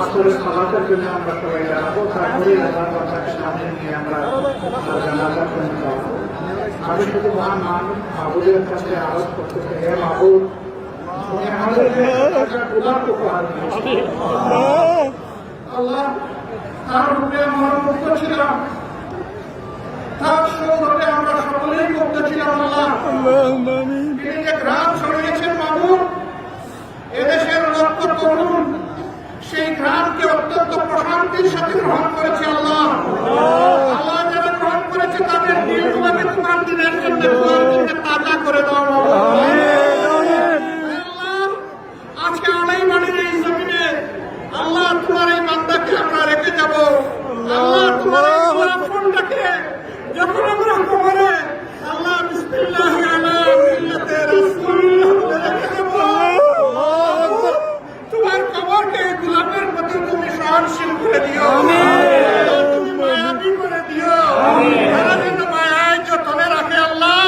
আসরের সালাতের জন্য আমরা সবাই দাঁড়াবো, তারপরে সামনে নিয়ে আমরা জানাজার জন্য যাবো। আমি শুধু মহান মাহবুবের কাছে আরোপ করতেছি, হে মাহবুব, তুমি আমাদেরকে গোলাপ উপহার দিয়েছো। আল্লাহ, তার রূপে আমরা মুক্ত ছিলাম, তার সৌরভে আমরা সকলেই মুক্ত ছিলাম। আল্লাহ, তিনি যে গ্রাম ছড়িয়েছেন মাহবুব, এদেশের লক্ষ তরুণ সেই গ্রামকে অত্যন্ত প্রশান্তির সাথে গ্রহণ করেছে। আল্লাহ, আল্লাহ যারা গ্রহণ করেছে তাদের দিলগুলোকে তোমার দিনের জন্য তাজা করে দাও। আজকে আলাই বাড়ির এই জমিনে আল্লাহ তোমার এই বান্দাকে আমরা রেখে যাব। আল্লাহ তোমার এই ফোনটাকে যখন আমরা কবরে আল্লাহ বিসমিল্লাহ আলা মিল্লাতে রাসূলুল্লাহ রেখে যাব, তোমার কবরকে গোলাপের প্রতি তুমি সহনশীল করে দিও, তুমি মায়াবী করে দিও, তারা যেন মায়ায় যতনে রাখে। আল্লাহ,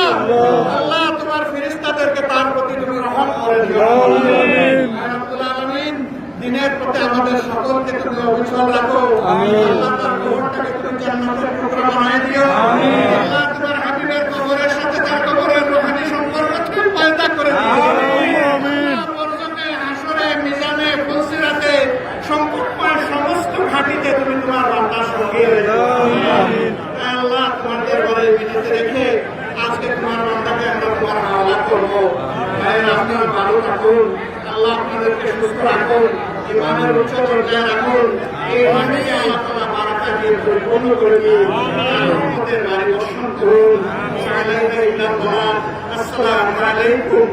আল্লাহ তোমার ফেরেশতাদেরকে তার প্রতি তুমি রহম করে দিও। রব্বুল আলামিন, দিনের প্রতি আমাদের সকলকে তুমি অবিচল রাখো। আল্লাহ তার কবরটাকে তুমি জান্নাতের টুকরা বানিয়ে দিও। আল্লাহ তোমার হাবিবের কবরের সাথে তার কবরের রূহানি সম্পর্ক তুমি পয়দা করে দিও। মিজানে ফুলসিরাতে সংকটময় সমস্ত ঘাটিতে তুমি তোমার বান্দার সঙ্গে আল্লাহ তোমার দরবারে বিনীত রেখে আজকে তোমার বান্দাকে আমরা তোমার হাওলা করবো। আপনার ভালো থাকুন, আল্লাহ আপনাদেরকে সুস্থ রাখুন, ইমানের উচ্চ পর্যায়ে রাখুন, এই ইমানকে আল্লাহ তাআলা বারাকা দিয়ে পরিপূর্ণ করে দিন, রহমতের বাড়ি বর্ষণ করুন। আসসালামু আলাইকুম।